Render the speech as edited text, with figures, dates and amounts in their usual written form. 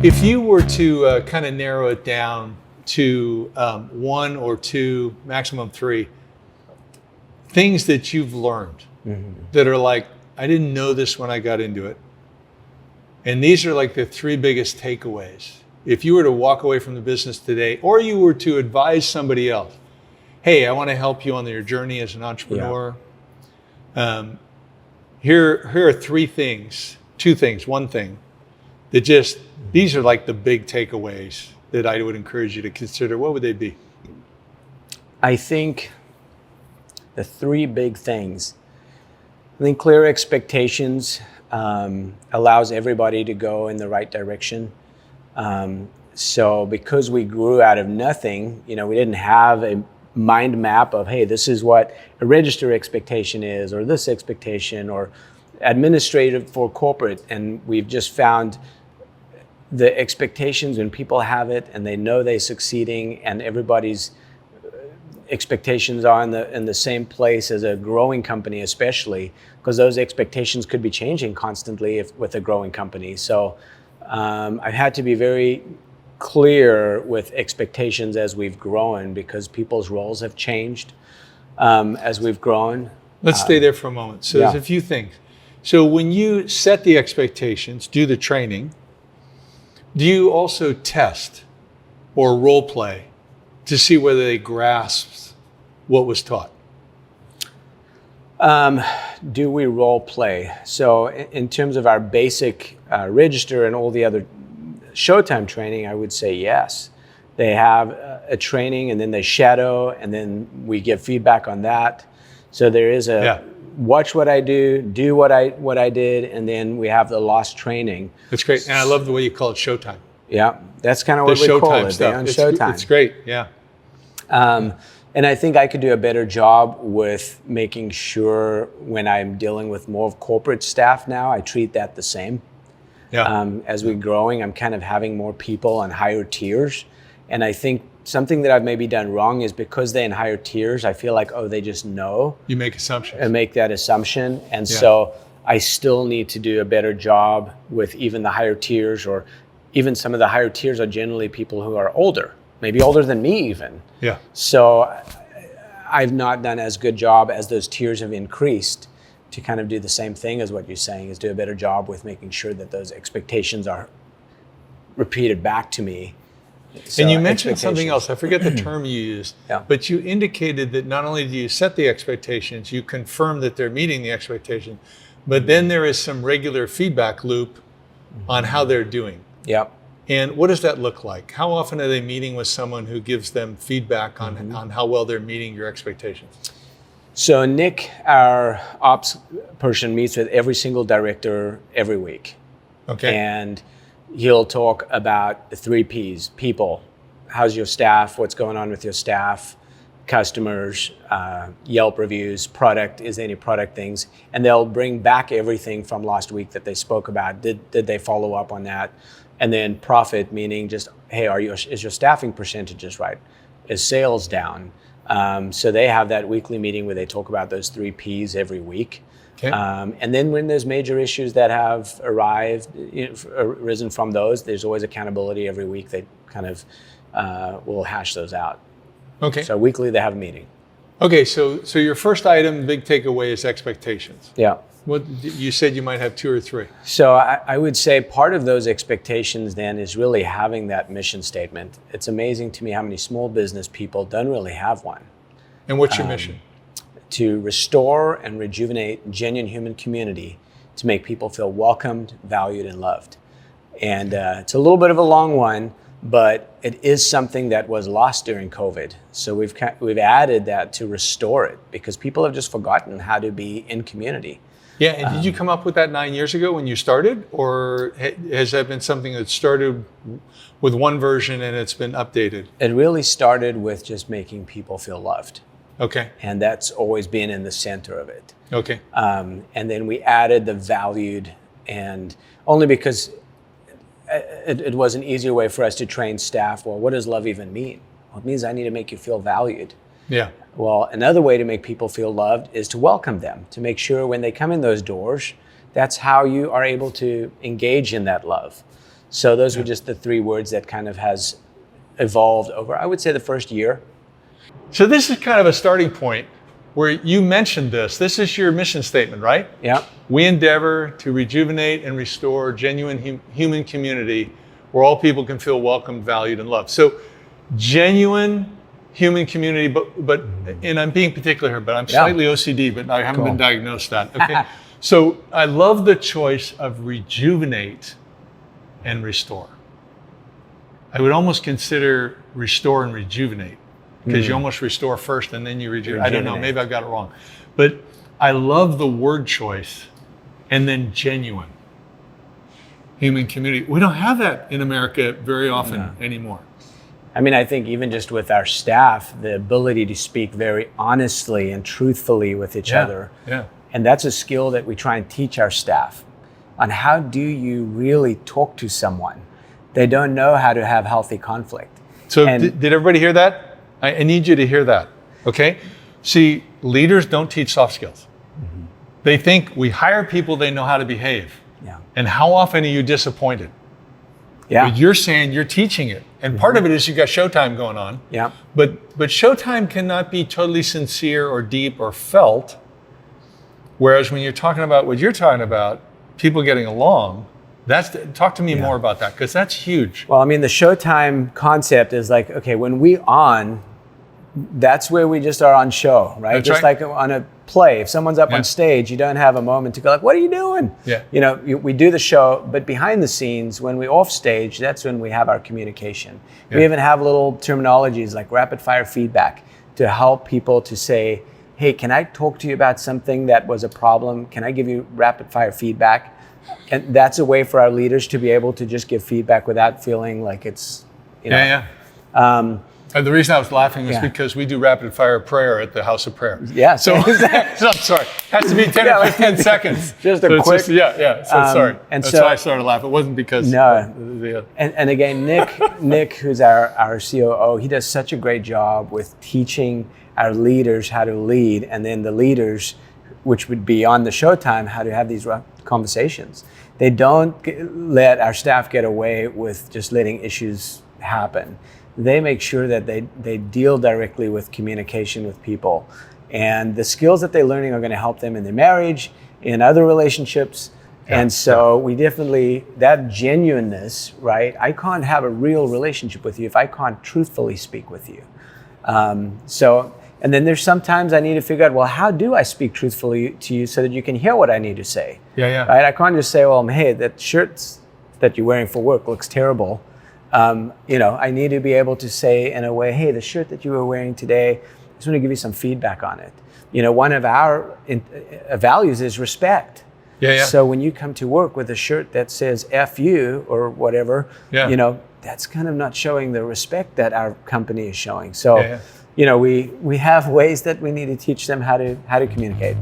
If you were to kind of narrow it down to one or two, maximum three, things that you've learned that are like, I didn't know this when I got into it. And these are like the three biggest takeaways. If you were to walk away from the business today, or you were to advise somebody else, hey, I want to help you on your journey as an entrepreneur. Yeah. Here are three things, two things, one thing that just, these are like the big takeaways that I would encourage you to consider. What would they be? I think the three big things. I think clear expectations allows everybody to go in the right direction. So because we grew out of nothing, we didn't have a mind map of, hey, this is what a register expectation is, or this expectation, or administrative for corporate. And we've just found the expectations when people have it and they know they're succeeding, and everybody's expectations are in the same place as a growing company, especially because those expectations could be changing constantly with a growing company. So I've had to be very clear with expectations as we've grown, because people's roles have changed as we've grown. Let's stay there for a moment. So there's a few things. So when you set the expectations, do the training, do you also test or role play to see whether they grasp what was taught? Do we role play? So in terms of our basic register and all the other Showtime training, I would say yes. They have a training, and then they shadow, and then we give feedback on that. So there is watch what I do what I did, and then we have the lost training. That's great. And I love the way you call it Showtime. Yeah, that's kind of what we call it. Stuff. On Showtime. It's great, yeah. And I think I could do a better job with making sure when I'm dealing with more of corporate staff now, I treat that the same. Yeah. As we're growing, I'm kind of having more people on higher tiers. And I think something that I've maybe done wrong is because they're in higher tiers, I feel like, they just know. You make assumptions. And make that assumption. And so I still need to do a better job with even the higher tiers, or even some of the higher tiers are generally people who are older, maybe older than me even. Yeah. So I've not done as good job as those tiers have increased to kind of do the same thing as what you're saying, is do a better job with making sure that those expectations are repeated back to me. So, and you mentioned something else. I forget the term you used, but you indicated that not only do you set the expectations, you confirm that they're meeting the expectation, but then there is some regular feedback loop on how they're doing. Yep. And what does that look like? How often are they meeting with someone who gives them feedback on how well they're meeting your expectations? So Nick, our ops person, meets with every single director every week. Okay. And he'll talk about the 3 Ps: people, how's your staff, what's going on with your staff, customers, Yelp reviews, product, is there any product things? And they'll bring back everything from last week that they spoke about. Did they follow up on that? And then profit, meaning just, hey, is your staffing percentages right? Is sales down? So they have that weekly meeting where they talk about those 3 Ps every week. Okay. And then when there's major issues that have arisen from those, there's always accountability every week. They kind of will hash those out. Okay. So weekly they have a meeting. Okay, so your first item, big takeaway, is expectations. Yeah. What you said you might have 2 or 3. So I would say part of those expectations then is really having that mission statement. It's amazing to me how many small business people don't really have one. And what's your mission? To restore and rejuvenate genuine human community, to make people feel welcomed, valued, and loved. And it's a little bit of a long one, but it is something that was lost during COVID. So we've added that to restore it, because people have just forgotten how to be in community. Yeah, and did you come up with that 9 years ago when you started, or has that been something that started with one version and it's been updated? It really started with just making people feel loved. Okay. And that's always been in the center of it. Okay. And then we added the valued, and only because it was an easier way for us to train staff. Well, what does love even mean? Well, it means I need to make you feel valued. Yeah. Well, another way to make people feel loved is to welcome them, to make sure when they come in those doors, that's how you are able to engage in that love. So those were just the 3 words that kind of has evolved over, I would say, the first year. So this is kind of a starting point where you mentioned this. This is your mission statement, right? Yeah. We endeavor to rejuvenate and restore genuine human community where all people can feel welcomed, valued, and loved. So genuine human community, but and I'm being particular here, but I'm slightly OCD, but I haven't been diagnosed that. Okay. So I love the choice of rejuvenate and restore. I would almost consider restore and rejuvenate, because you almost restore first and then you rejuvenate. I don't know, maybe I've got it wrong. But I love the word choice, and then genuine human community. We don't have that in America very often anymore. I mean, I think even just with our staff, the ability to speak very honestly and truthfully with each other. Yeah. And that's a skill that we try and teach our staff on how do you really talk to someone. They don't know how to have healthy conflict. So did everybody hear that? I need you to hear that, okay? See, leaders don't teach soft skills. They think we hire people, they know how to behave. Yeah. And how often are you disappointed? Yeah. But you're saying you're teaching it. And part of it is you got Showtime going on. Yeah. But Showtime cannot be totally sincere or deep or felt. Whereas when you're talking about what you're talking about, people getting along, talk to me more about that, because that's huge. Well, I mean, the Showtime concept is like, okay, when we on, that's where we just are on show, right? That's just right. like on a play. If someone's up on stage, you don't have a moment to go like, what are you doing? Yeah. You know, we do the show, but behind the scenes, when we're off stage, that's when we have our communication. We even have little terminologies like rapid fire feedback to help people to say, hey, can I talk to you about something that was a problem? Can I give you rapid fire feedback? And that's a way for our leaders to be able to just give feedback without feeling like it's, you know. And the reason I was laughing is because we do rapid fire prayer at the House of Prayer. Yeah. So, so I'm sorry. It has to be 10 or 15 seconds. Just a quick. So sorry. And that's so, why I started laughing. It wasn't because. No. And again, Nick, who's our COO, he does such a great job with teaching our leaders how to lead, and then the leaders, which would be on the Showtime, how to have these conversations. They don't let our staff get away with just letting issues happen. They make sure that they deal directly with communication with people. And the skills that they're learning are going to help them in their marriage, in other relationships. And so we definitely, that genuineness, right? I can't have a real relationship with you if I can't truthfully speak with you. And then there's sometimes I need to figure out, well, how do I speak truthfully to you so that you can hear what I need to say? Right? I can't just say, well, hey, that shirt that you're wearing for work looks terrible. I need to be able to say in a way, hey, the shirt that you were wearing today, I just want to give you some feedback on it. You know, one of our values is respect. So when you come to work with a shirt that says F you or whatever, that's kind of not showing the respect that our company is showing. So, we have ways that we need to teach them how to communicate.